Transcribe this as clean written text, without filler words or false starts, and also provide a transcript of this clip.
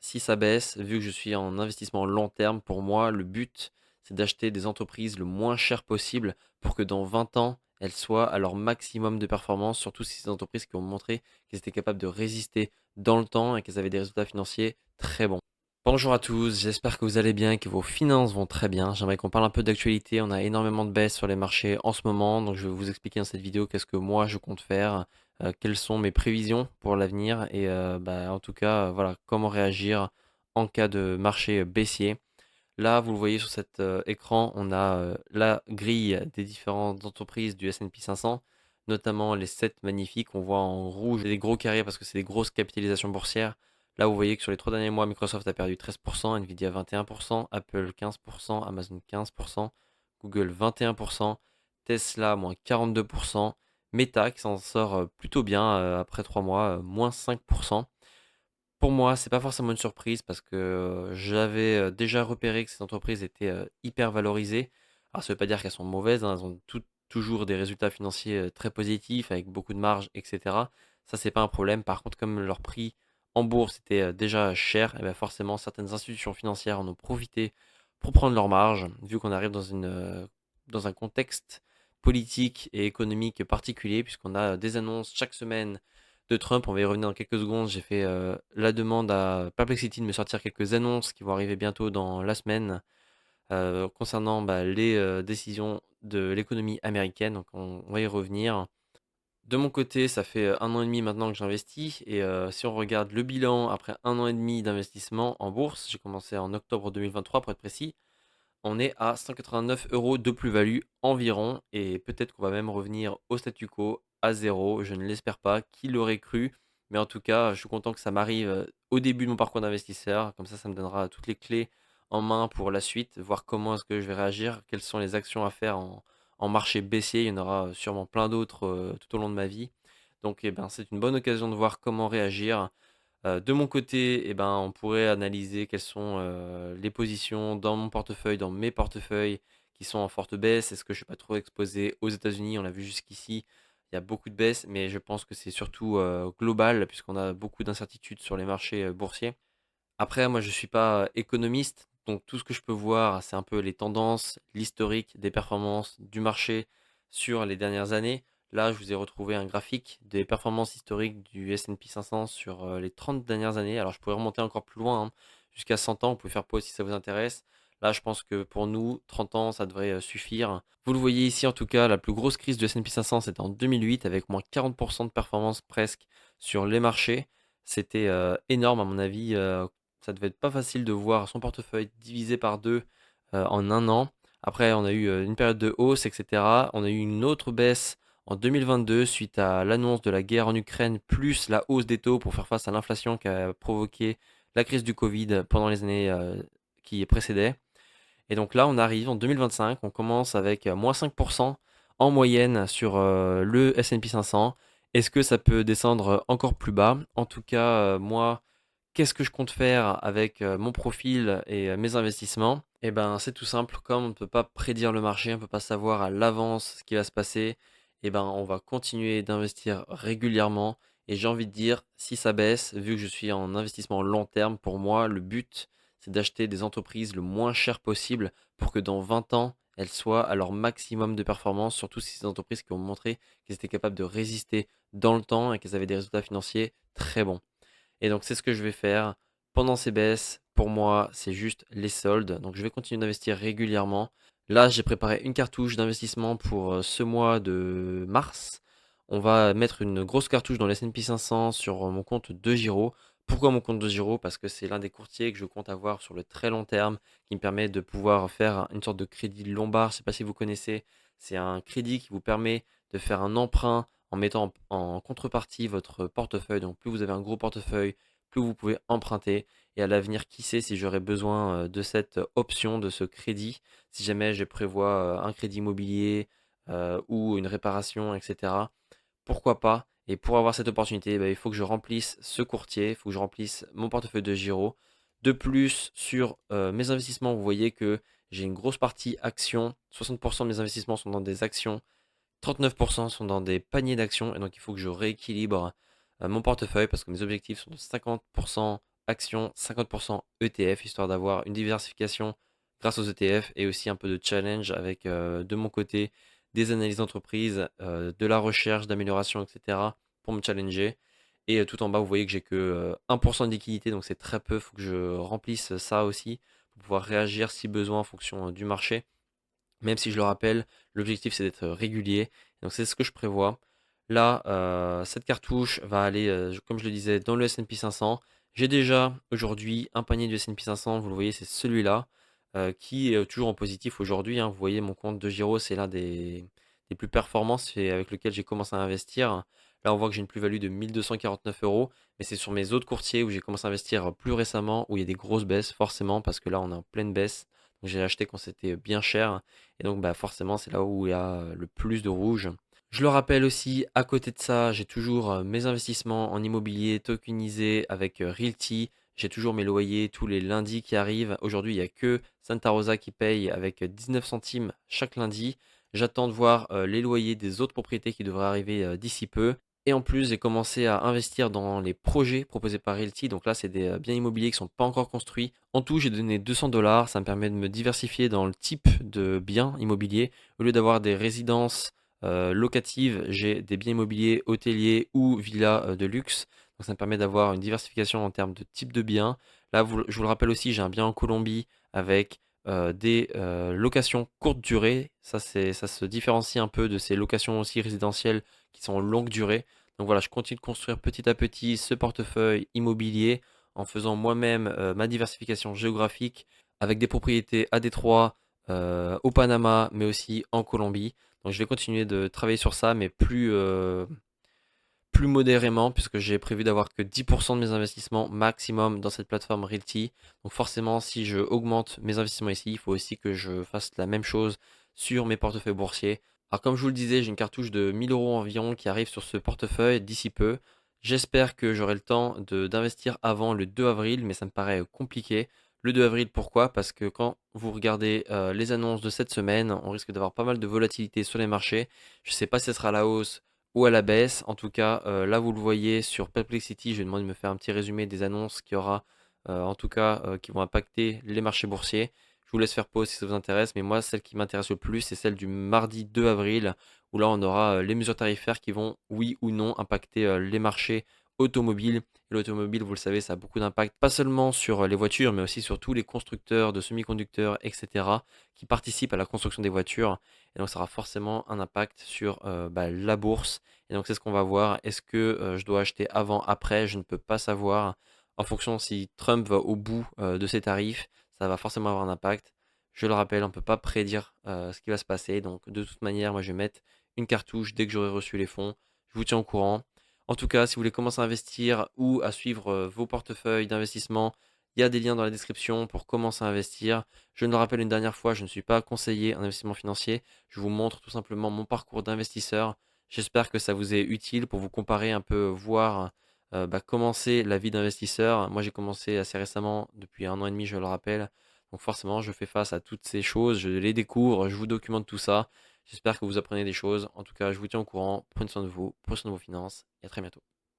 si ça baisse, vu que je suis en investissement long terme, pour moi, le but, c'est d'acheter des entreprises le moins cher possible pour que dans 20 ans, elles soient à leur maximum de performance, surtout si ces entreprises qui ont montré qu'elles étaient capables de résister dans le temps et qu'elles avaient des résultats financiers très bons. Bonjour à tous, j'espère que vous allez bien et que vos finances vont très bien. J'aimerais qu'on parle un peu d'actualité. On a énormément de baisses sur les marchés en ce moment, donc je vais vous expliquer dans cette vidéo qu'est-ce que moi je compte faire, quelles sont mes prévisions pour l'avenir et en tout cas, voilà, comment réagir en cas de marché baissier. Là, vous le voyez sur cet écran, on a la grille des différentes entreprises du S&P 500, notamment les 7 magnifiques. On voit en rouge des gros carrés parce que c'est des grosses capitalisations boursières. Là, vous voyez que sur les 3 derniers mois, Microsoft a perdu 13%, Nvidia 21%, Apple 15%, Amazon 15%, Google 21%, Tesla moins 42%, Meta qui s'en sort plutôt bien après 3 mois, moins 5%. Pour moi, c'est pas forcément une surprise parce que, j'avais, déjà repéré que ces entreprises étaient, hyper valorisées. Alors ça veut pas dire qu'elles sont mauvaises, hein, elles ont toujours des résultats financiers, très positifs avec beaucoup de marge et cetera. Ça, c'est pas un problème. Par contre, comme leur prix en bourse était, déjà cher et bah, forcément certaines institutions financières en ont profité pour prendre leurs marges. Vu qu'on arrive dans un contexte politique et économique particulier puisqu'on a des annonces chaque semaine de Trump. On va y revenir dans quelques secondes. J'ai fait la demande à Perplexity de me sortir quelques annonces qui vont arriver bientôt dans la semaine concernant les décisions de l'économie américaine. Donc on va y revenir. De mon côté, ça fait 1 an et demi maintenant que j'investis. Et si on regarde le bilan après 1 an et demi d'investissement en bourse, j'ai commencé en octobre 2023 pour être précis, on est à 189 euros de plus-value environ, et peut-être qu'on va même revenir au statu quo, à zéro. Je ne l'espère pas. Qui l'aurait cru? Mais en tout cas, je suis content que ça m'arrive au début de mon parcours d'investisseur. Comme ça me donnera toutes les clés en main pour la suite, voir comment est-ce que je vais réagir, quelles sont les actions à faire en marché baissier. Il y en aura sûrement plein d'autres tout au long de ma vie. Donc, eh ben, c'est une bonne occasion de voir comment réagir. De mon côté, eh ben, on pourrait analyser quelles sont, les positions dans mon portefeuille, dans mes portefeuilles qui sont en forte baisse. Est-ce que je ne suis pas trop exposé aux États-Unis? On l'a vu jusqu'ici, il y a beaucoup de baisses, mais je pense que c'est surtout, global puisqu'on a beaucoup d'incertitudes sur les marchés, boursiers. Après, moi, je ne suis pas économiste, donc tout ce que je peux voir, c'est un peu les tendances, l'historique des performances du marché sur les dernières années. Là, je vous ai retrouvé un graphique des performances historiques du S&P 500 sur les 30 dernières années. Alors, je pourrais remonter encore plus loin, hein, jusqu'à 100 ans. Vous pouvez faire pause si ça vous intéresse. Là, je pense que pour nous, 30 ans, ça devrait suffire. Vous le voyez ici, en tout cas, la plus grosse crise du S&P 500, c'était en 2008, avec moins 40% de performance presque sur les marchés. C'était énorme, à mon avis. Ça devait être pas facile de voir son portefeuille divisé par 2 en 1 an. Après, on a eu une période de hausse, et cetera. On a eu une autre baisse en 2022 suite à l'annonce de la guerre en Ukraine, plus la hausse des taux pour faire face à l'inflation qui a provoqué la crise du Covid pendant les années qui précédaient. Et donc là, on arrive en 2025, on commence avec moins 5% en moyenne sur le S&P 500. Est-ce que ça peut descendre encore plus bas? En tout cas, moi, qu'est-ce que je compte faire avec mon profil et mes investissements? Eh ben, c'est tout simple. Comme on ne peut pas prédire le marché, on ne peut pas savoir à l'avance ce qui va se passer, eh ben, on va continuer d'investir régulièrement. Et j'ai envie de dire, si ça baisse, vu que je suis en investissement long terme, pour moi, le but, c'est d'acheter des entreprises le moins cher possible pour que dans 20 ans, elles soient à leur maximum de performance, surtout si ces entreprises qui ont montré qu'elles étaient capables de résister dans le temps et qu'elles avaient des résultats financiers très bons. Et donc c'est ce que je vais faire pendant ces baisses. Pour moi, c'est juste les soldes. Donc je vais continuer d'investir régulièrement. Là, j'ai préparé une cartouche d'investissement pour ce mois de mars. On va mettre une grosse cartouche dans le S&P 500 sur mon compte de Giro. Pourquoi mon compte de Giro? Parce que c'est l'un des courtiers que je compte avoir sur le très long terme, qui me permet de pouvoir faire une sorte de crédit lombard. Je ne sais pas si vous connaissez. C'est un crédit qui vous permet de faire un emprunt en mettant en contrepartie votre portefeuille. Donc plus vous avez un gros portefeuille, plus vous pouvez emprunter. Et à l'avenir, qui sait si j'aurai besoin de cette option, de ce crédit, si jamais je prévois un crédit immobilier ou une réparation, etc. Pourquoi pas? Et pour avoir cette opportunité, il faut que je remplisse ce courtier, il faut que je remplisse mon portefeuille de Giro. De plus, sur mes investissements, vous voyez que j'ai une grosse partie actions. 60% de mes investissements sont dans des actions. 39% sont dans des paniers d'actions, et donc il faut que je rééquilibre mon portefeuille parce que mes objectifs sont de 50% actions, 50% ETF, histoire d'avoir une diversification grâce aux ETF et aussi un peu de challenge avec de mon côté des analyses d'entreprise, de la recherche, d'amélioration, etc. pour me challenger. Et tout en bas, vous voyez que j'ai que 1% de liquidité, donc c'est très peu. Il faut que je remplisse ça aussi pour pouvoir réagir si besoin en fonction du marché. Même si je le rappelle, l'objectif c'est d'être régulier. Donc c'est ce que je prévois. Là, cette cartouche va aller, comme je le disais, dans le S&P 500. J'ai déjà aujourd'hui un panier du S&P 500, vous le voyez, c'est celui-là, qui est toujours en positif aujourd'hui, hein. Vous voyez, mon compte de Giro, c'est l'un des plus performants, c'est avec lequel j'ai commencé à investir. Là, on voit que j'ai une plus-value de 1249 euros, mais c'est sur mes autres courtiers où j'ai commencé à investir plus récemment, où il y a des grosses baisses, forcément, parce que là, on est en pleine baisse. Donc j'ai acheté quand c'était bien cher. Et donc, bah, forcément, c'est là où il y a le plus de rouge. Je le rappelle aussi, à côté de ça, j'ai toujours mes investissements en immobilier tokenisés avec Realty. J'ai toujours mes loyers tous les lundis qui arrivent. Aujourd'hui, il n'y a que Santa Rosa qui paye avec 19 centimes chaque lundi. J'attends de voir les loyers des autres propriétés qui devraient arriver d'ici peu. Et en plus, j'ai commencé à investir dans les projets proposés par Realty. Donc là, c'est des biens immobiliers qui ne sont pas encore construits. En tout, j'ai donné 200 $. Ça me permet de me diversifier dans le type de biens immobiliers. Au lieu d'avoir des résidences locatives, j'ai des biens immobiliers hôteliers ou villas de luxe. Donc ça me permet d'avoir une diversification en termes de type de biens. Là, je vous le rappelle aussi, j'ai un bien en Colombie avec des locations courte durée. Ça se différencie un peu de ces locations aussi résidentielles qui sont longue durée. Donc voilà, je continue de construire petit à petit ce portefeuille immobilier en faisant moi-même ma diversification géographique avec des propriétés à Détroit, au Panama, mais aussi en Colombie. Donc je vais continuer de travailler sur ça, mais plus modérément, puisque j'ai prévu d'avoir que 10% de mes investissements maximum dans cette plateforme Realty. Donc forcément, si je augmente mes investissements ici, il faut aussi que je fasse la même chose sur mes portefeuilles boursiers. Alors comme je vous le disais, j'ai une cartouche de 1000 euros environ qui arrive sur ce portefeuille d'ici peu. J'espère que j'aurai le temps d'investir avant le 2 avril, mais ça me paraît compliqué. Le 2 avril, pourquoi? Parce que quand vous regardez les annonces de cette semaine, on risque d'avoir pas mal de volatilité sur les marchés. Je ne sais pas si ce sera à la hausse ou à la baisse. En tout cas, là, vous le voyez sur Perplexity. Je vais demander de me faire un petit résumé des annonces qu'il y aura, en tout cas, qui vont impacter les marchés boursiers. Je vous laisse faire pause si ça vous intéresse, mais moi, celle qui m'intéresse le plus, c'est celle du mardi 2 avril, où là, on aura les mesures tarifaires qui vont, oui ou non, impacter les marchés automobiles. Et l'automobile, vous le savez, ça a beaucoup d'impact, pas seulement sur les voitures, mais aussi sur tous les constructeurs de semi-conducteurs, etc., qui participent à la construction des voitures. Et donc, ça aura forcément un impact sur la bourse. Et donc, c'est ce qu'on va voir. Est-ce que je dois acheter avant, après? Je ne peux pas savoir. En fonction si Trump va au bout de ses tarifs, ça va forcément avoir un impact. Je le rappelle, on ne peut pas prédire ce qui va se passer. Donc, de toute manière, moi, je vais mettre une cartouche dès que j'aurai reçu les fonds. Je vous tiens au courant. En tout cas, si vous voulez commencer à investir ou à suivre vos portefeuilles d'investissement, il y a des liens dans la description pour commencer à investir. Je ne le rappelle une dernière fois, je ne suis pas conseiller en investissement financier. Je vous montre tout simplement mon parcours d'investisseur. J'espère que ça vous est utile pour vous comparer un peu, voir commencer la vie d'investisseur. Moi, j'ai commencé assez récemment, depuis 1 an et demi, je le rappelle. Donc forcément, je fais face à toutes ces choses, je les découvre, je vous documente tout ça. J'espère que vous apprenez des choses. En tout cas, je vous tiens au courant. Prenez soin de vous, prenez soin de vos finances et à très bientôt.